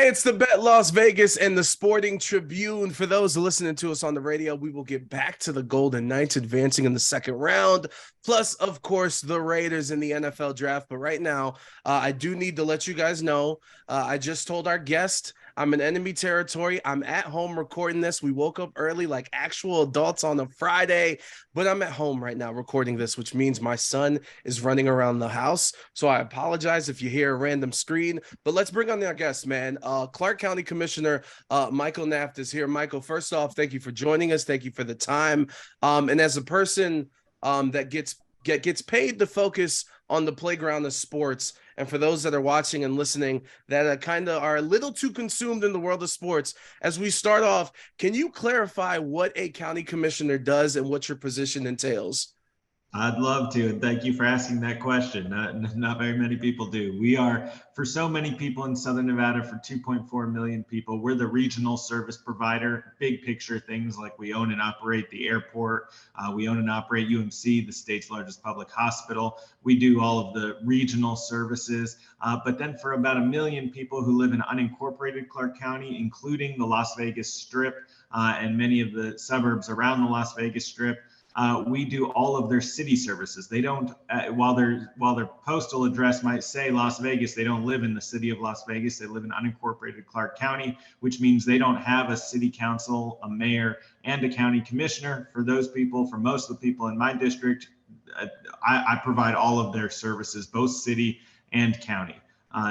It's the Bet Las Vegas and the Sporting Tribune. For those listening to us on the radio, we will get back to the Golden Knights advancing in the second round, plus, of course, the Raiders in the NFL draft. But right now, I do need to let you guys know, I just told our guest I'm in enemy territory. I'm at home recording this. We woke up early like actual adults on a Friday, but I'm at home right now recording this, which means my son is running around the house. So I apologize if you hear a random screen, but let's bring on our guest, man. Clark County Commissioner Michael Naft is here. Michael, first off, thank you for joining us. Thank you for the time. And as a person that gets paid to focus on the playground of sports, and for those that are watching and listening that kind of are a little too consumed in the world of sports, as we start off, can you clarify what a county commissioner does and what your position entails? I'd love to, and thank you for asking that question. Not very many people do. We are, for so many people in Southern Nevada, for 2.4 million people, we're the regional service provider. Big picture things like we own and operate the airport. We own and operate UMC, the state's largest public hospital. We do all of the regional services. But then for about 1 million people who live in unincorporated Clark County, including the Las Vegas Strip and many of the suburbs around the Las Vegas Strip, we do all of their city services. They don't, while their postal address might say Las Vegas, they don't live in the city of Las Vegas. They live in unincorporated Clark County, which means they don't have a city council, a mayor, and a county commissioner. For those people, for most of the people in my district, I provide all of their services, both city and county.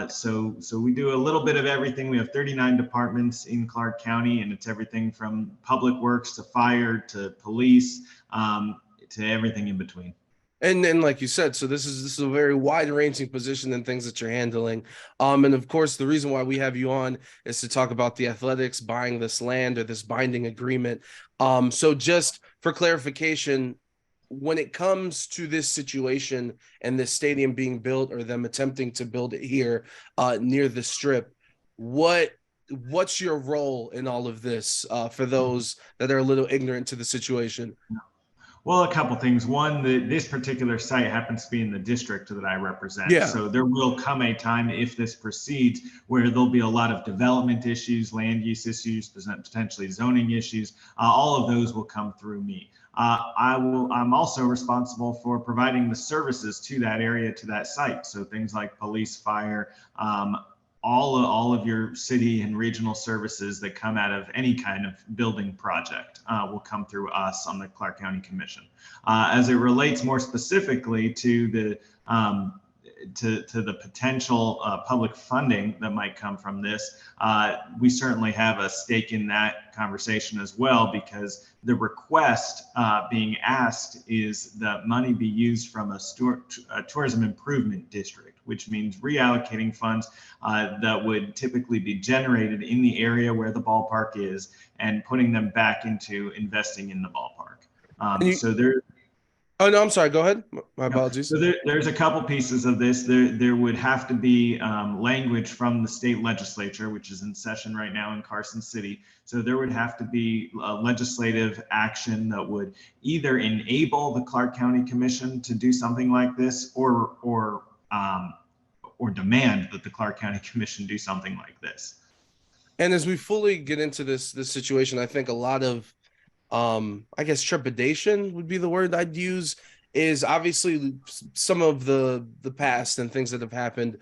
So we do a little bit of everything. We have 39 departments in Clark County, and it's everything from public works to fire to police to everything in between. And like you said, so this is a very wide-ranging position and things that you're handling. And of course, the reason why we have you on is to talk about the Athletics buying this land or this binding agreement. So just for clarification, when it comes to this situation and this stadium being built or them attempting to build it here near the Strip, what's your role in all of this for those that are a little ignorant to the situation? Well, a couple things. One, this particular site happens to be in the district that I represent. Yeah. So there will come a time, if this proceeds, where there'll be a lot of development issues, land use issues, potentially zoning issues. All of those will come through me. I'm also responsible for providing the services to that area, to that site. So things like police, fire, all of your city and regional services that come out of any kind of building project will come through us on the Clark County Commission. As it relates more specifically to the potential public funding that might come from this, we certainly have a stake in that conversation as well, because the request being asked is that money be used from a tourism improvement district, which means reallocating funds that would typically be generated in the area where the ballpark is and putting them back into investing in the ballpark. So there. Oh, no, I'm sorry. Go ahead. My apologies. So there's a couple pieces of this. There would have to be language from the state legislature, which is in session right now in Carson City. So there would have to be legislative action that would either enable the Clark County Commission to do something like this, or demand that the Clark County Commission do something like this. And as we fully get into this situation, I think a lot of I guess trepidation would be the word I'd use, is obviously some of the past and things that have happened,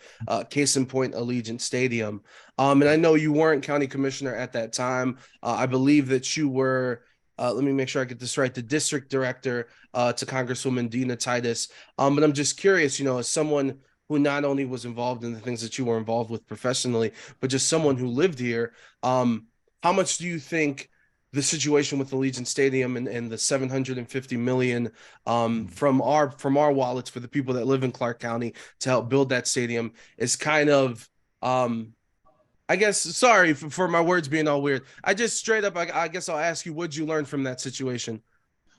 case in point, Allegiant Stadium. And I know you weren't county commissioner at that time. I believe that you were, let me make sure I get this right, the district director to Congresswoman Dina Titus. But I'm just curious, as someone who not only was involved in the things that you were involved with professionally, but just someone who lived here, how much do you think the situation with Allegiant Stadium and the $750 million from our wallets for the people that live in Clark County to help build that stadium is kind of, I guess, sorry for my words being all weird. I just straight up, I guess I'll ask you, what'd you learn from that situation?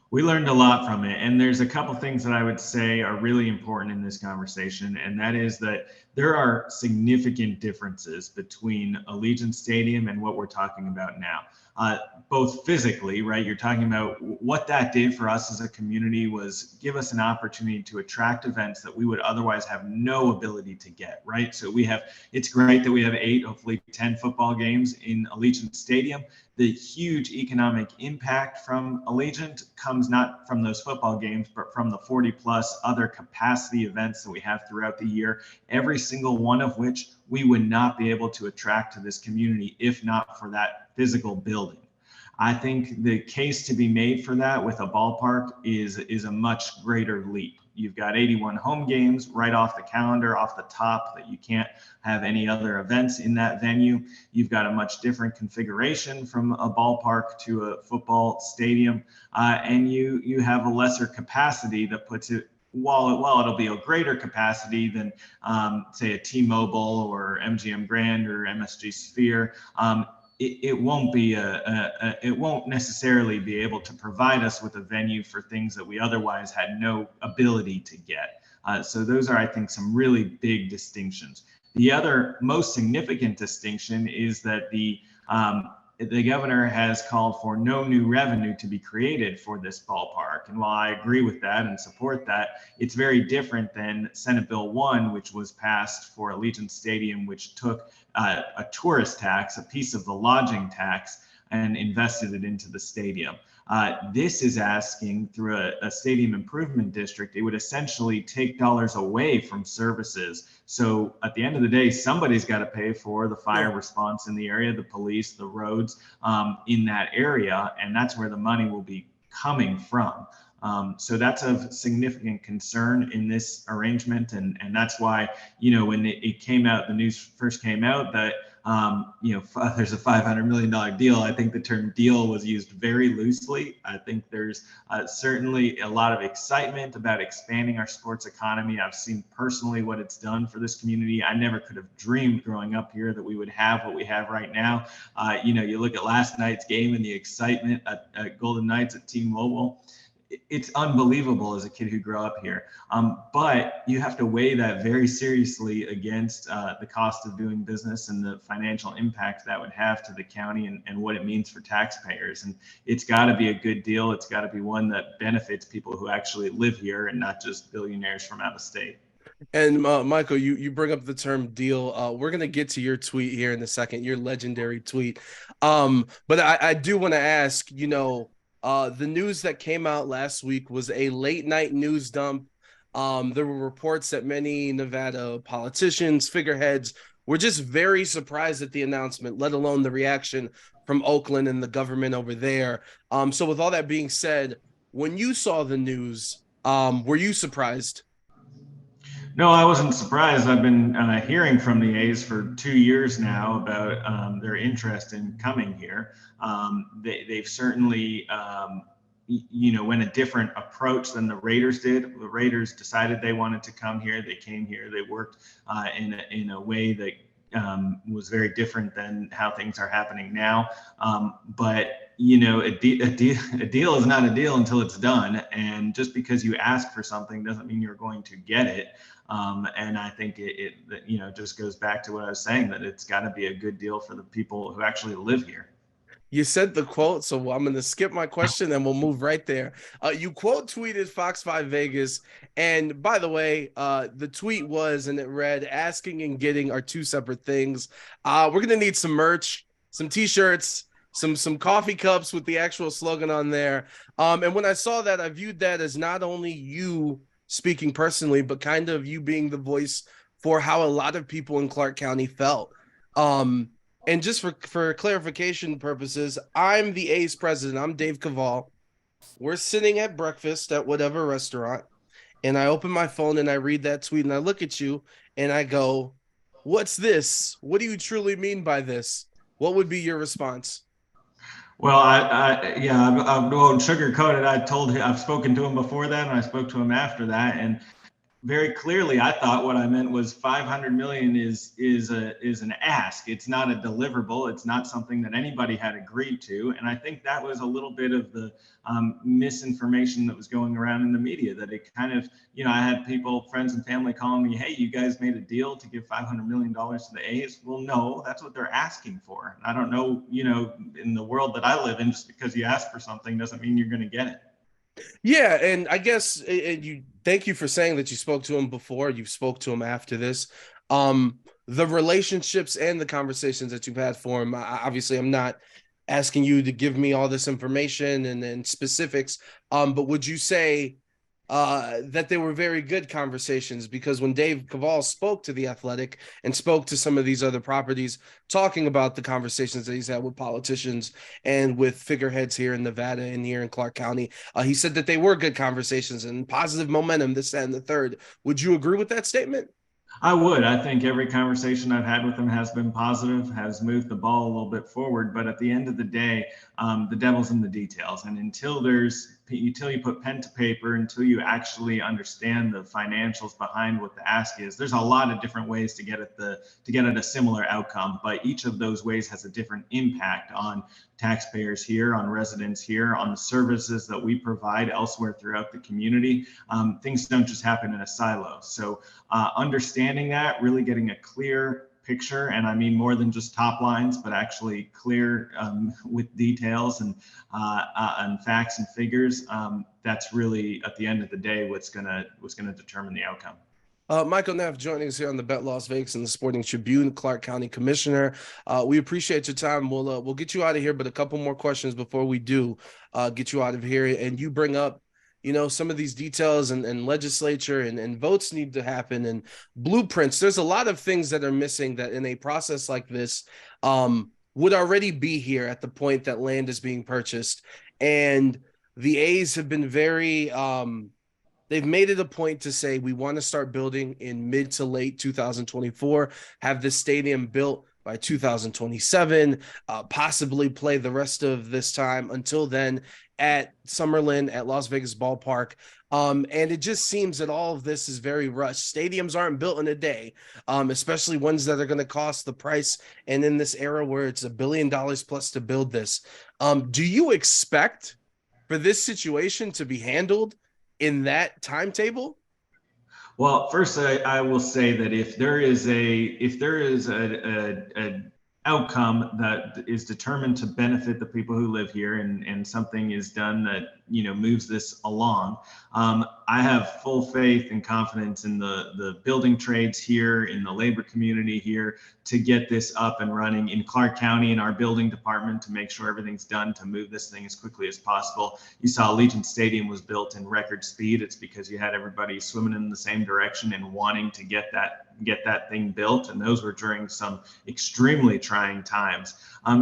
We learned a lot from it. And there's a couple things that I would say are really important in this conversation. And that is that there are significant differences between Allegiant Stadium and what we're talking about now. both physically, right? You're talking about what that did for us as a community was give us an opportunity to attract events that we would otherwise have no ability to get, right? So it's great that we have 8, hopefully 10 football games in Allegiant Stadium. The huge economic impact from Allegiant comes not from those football games, but from the 40 plus other capacity events that we have throughout the year, every single one of which we would not be able to attract to this community if not for that physical building. I think the case to be made for that with a ballpark is a much greater leap. You've got 81 home games right off the calendar, off the top, that you can't have any other events in that venue. You've got a much different configuration from a ballpark to a football stadium, and you have a lesser capacity that puts it, while it'll be a greater capacity than say a T-Mobile or MGM Grand or MSG Sphere, it won't be it won't necessarily be able to provide us with a venue for things that we otherwise had no ability to get. So those are, I think, some really big distinctions. The other most significant distinction is that the governor has called for no new revenue to be created for this ballpark. And while I agree with that and support that, it's very different than Senate Bill 1, which was passed for Allegiant Stadium, which took a tourist tax, a piece of the lodging tax, and invested it into the stadium. This is asking through a stadium improvement district, it would essentially take dollars away from services. So at the end of the day, somebody's got to pay for the fire response in the area, the police, the roads in that area, and that's where the money will be coming from. So that's of significant concern in this arrangement, and that's why, when it came out, the news first came out that there's a $500 million deal. I think the term deal was used very loosely. I think there's certainly a lot of excitement about expanding our sports economy. I've seen personally what it's done for this community. I never could have dreamed growing up here that we would have what we have right now. You look at last night's game and the excitement at Golden Knights at T-Mobile. It's unbelievable as a kid who grew up here. But you have to weigh that very seriously against the cost of doing business and the financial impact that would have to the county and what it means for taxpayers. And it's got to be a good deal. It's got to be one that benefits people who actually live here and not just billionaires from out of state. And Michael, you bring up the term deal. We're gonna get to your tweet here in a second, your legendary tweet. But I do want to ask, the news that came out last week was a late night news dump. There were reports that many Nevada politicians, figureheads, were just very surprised at the announcement, let alone the reaction from Oakland and the government over there. So with all that being said, when you saw the news, were you surprised? No, I wasn't surprised. I've been hearing from the A's for 2 years now about their interest in coming here. They've certainly, went a different approach than the Raiders did. The Raiders decided they wanted to come here. They came here. They worked in a way that was very different than how things are happening now. But a deal is not a deal until it's done. And just because you ask for something doesn't mean you're going to get it. And I think it just goes back to what I was saying, that it's got to be a good deal for the people who actually live here. You said the quote, so I'm going to skip my question and we'll move right there. You quote tweeted Fox 5 Vegas. And by the way, the tweet was, and it read, asking and getting are two separate things. We're going to need some merch, some t-shirts, some coffee cups with the actual slogan on there. And when I saw that, I viewed that as not only you speaking personally, but kind of you being the voice for how a lot of people in Clark County felt. And just for clarification purposes, I'm the A's president. I'm Dave Cavall. We're sitting at breakfast at whatever restaurant, and I open my phone and I read that tweet and I look at you and I go, "What's this? What do you truly mean by this?" What would be your response? Well, I won't sugarcoat it. I told him, I've spoken to him before that, and I spoke to him after that, and very clearly, I thought what I meant was 500 million is an ask. It's not a deliverable. It's not something that anybody had agreed to. And I think that was a little bit of the misinformation that was going around in the media, that it kind of, I had people, friends and family calling me, hey, you guys made a deal to give $500 million to the A's. Well, no, that's what they're asking for. I don't know, in the world that I live in, just because you ask for something doesn't mean you're going to get it. Yeah, and I guess you thank you for saying that you spoke to him before, you spoke to him after this. The relationships and the conversations that you've had for him, obviously I'm not asking you to give me all this information and specifics, but would you say that they were very good conversations? Because when Dave Cavall spoke to The Athletic and spoke to some of these other properties, talking about the conversations that he's had with politicians and with figureheads here in Nevada and here in Clark County, he said that they were good conversations and positive momentum, this, that, and the third. Would you agree with that statement? I would. I think every conversation I've had with him has been positive, has moved the ball a little bit forward. But at the end of the day, the devil's in the details. And until you put pen to paper, until you actually understand the financials behind what the ask is, there's a lot of different ways to get at a similar outcome. But each of those ways has a different impact on taxpayers here, on residents here, on the services that we provide elsewhere throughout the community. Things don't just happen in a silo. So understanding that, really getting a clear picture, and I mean more than just top lines, but actually clear with details and facts and figures. That's really, at the end of the day, what's gonna determine the outcome. Michael Naft joining us here on the Bet Las Vegas and the Sporting Tribune, Clark County Commissioner. We appreciate your time. We'll get you out of here, but a couple more questions before we do get you out of here. And you bring up, some of these details and legislature and votes need to happen and blueprints. There's a lot of things that are missing that in a process like this would already be here at the point that land is being purchased. And the A's have been very they've made it a point to say we want to start building in mid to late 2024, have this stadium built by 2027, possibly play the rest of this time until then at Summerlin at Las Vegas Ballpark. And it just seems that all of this is very rushed. Stadiums aren't built in a day, especially ones that are going to cost the price. And in this era where it's $1 billion plus to build this, do you expect for this situation to be handled in that timetable? Well, first, I will say that if there is an outcome that is determined to benefit the people who live here, and something is done that moves this along, I have full faith and confidence in the building trades here, in the labor community here, to get this up and running in Clark County, in our building department, to make sure everything's done to move this thing as quickly as possible. You saw Allegiant Stadium was built in record speed. It's because you had everybody swimming in the same direction and wanting to get that thing built, and those were during some extremely trying times.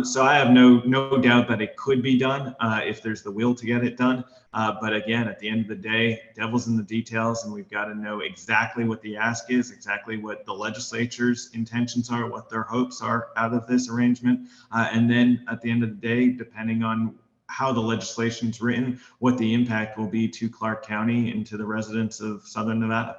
So I have no doubt that it could be done if there's the will to get it done. But again, at the end of the day, devil's in the details, and we've got to know exactly what the ask is, exactly what the legislature's intentions are, what their hopes are out of this arrangement. And then at the end of the day, depending on how the legislation is written, what the impact will be to Clark County and to the residents of Southern Nevada.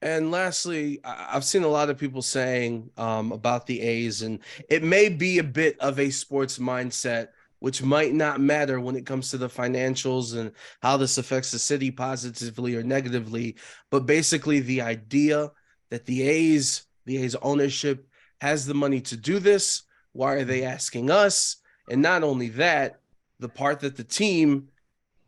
And lastly, I've seen a lot of people saying about the A's, and it may be a bit of a sports mindset, which might not matter when it comes to the financials and how this affects the city positively or negatively. But basically, the idea that the A's ownership has the money to do this. Why are they asking us? And not only that, the part that the team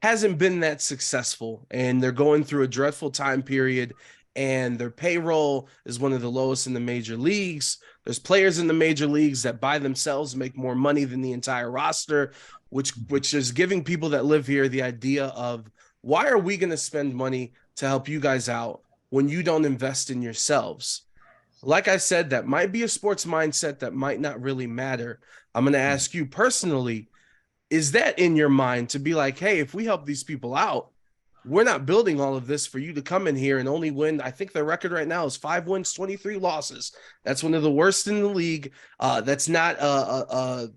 hasn't been that successful, and they're going through a dreadful time period, and their payroll is one of the lowest in the major leagues. There's players in the major leagues that by themselves make more money than the entire roster, which is giving people that live here the idea of, why are we going to spend money to help you guys out when you don't invest in yourselves? Like I said, that might be a sports mindset that might not really matter. I'm going to ask you personally, is that in your mind to be like, hey, if we help these people out, we're not building all of this for you to come in here and only win. I think their record right now is 5 wins, 23 losses. That's one of the worst in the league. That's not a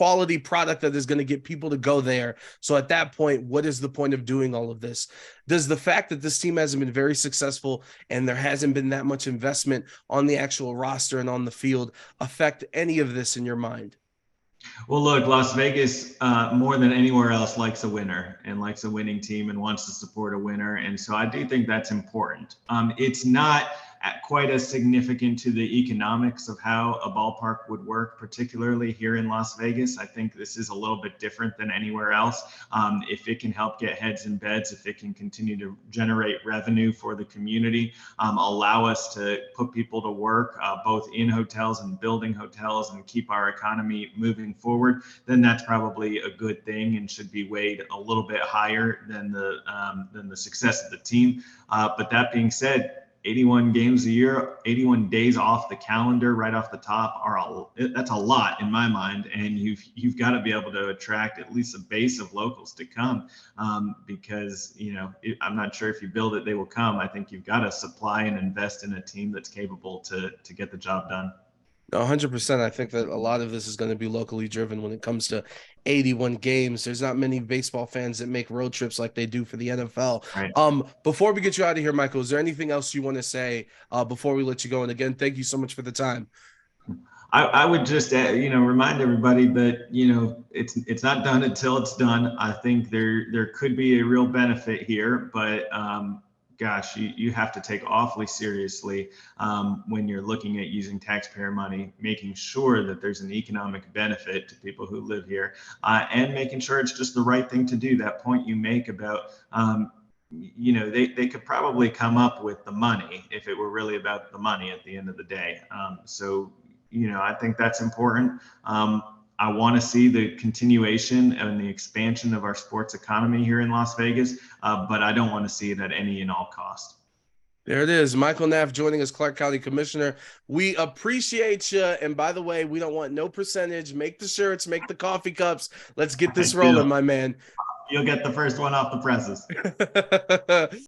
quality product that is going to get people to go there. So at that point, what is the point of doing all of this? Does the fact that this team hasn't been very successful and there hasn't been that much investment on the actual roster and on the field affect any of this in your mind? Well, look, Las Vegas, more than anywhere else, likes a winner and likes a winning team and wants to support a winner. And so I do think that's important. It's not quite as significant to the economics of how a ballpark would work, particularly here in Las Vegas. I think this is a little bit different than anywhere else. If it can help get heads in beds, if it can continue to generate revenue for the community, allow us to put people to work, both in hotels and building hotels, and keep our economy moving forward, then that's probably a good thing and should be weighed a little bit higher than the success of the team. But that being said, 81 games a year, 81 days off the calendar, right off the top, that's a lot in my mind. And you've got to be able to attract at least a base of locals to come, because I'm not sure if you build it, they will come. I think you've got to supply and invest in a team that's capable to get the job done. 100%. I think that a lot of this is going to be locally driven when it comes to 81 games. There's not many baseball fans that make road trips like they do for the NFL. Right. Before we get you out of here, Michael, is there anything else you want to say before we let you go? And again, thank you so much for the time. I would just remind everybody that it's not done until it's done. I think there could be a real benefit here, but gosh, you have to take awfully seriously when you're looking at using taxpayer money, making sure that there's an economic benefit to people who live here, and making sure it's just the right thing to do. That point you make about they could probably come up with the money if it were really about the money at the end of the day. So I think that's important. I want to see the continuation and the expansion of our sports economy here in Las Vegas, but I don't want to see it at any and all cost. There it is. Michael Naft joining us, Clark County Commissioner. We appreciate you. And by the way, we don't want no percentage. Make the shirts, make the coffee cups. Let's get this rolling, my man. You'll get the first one off the presses.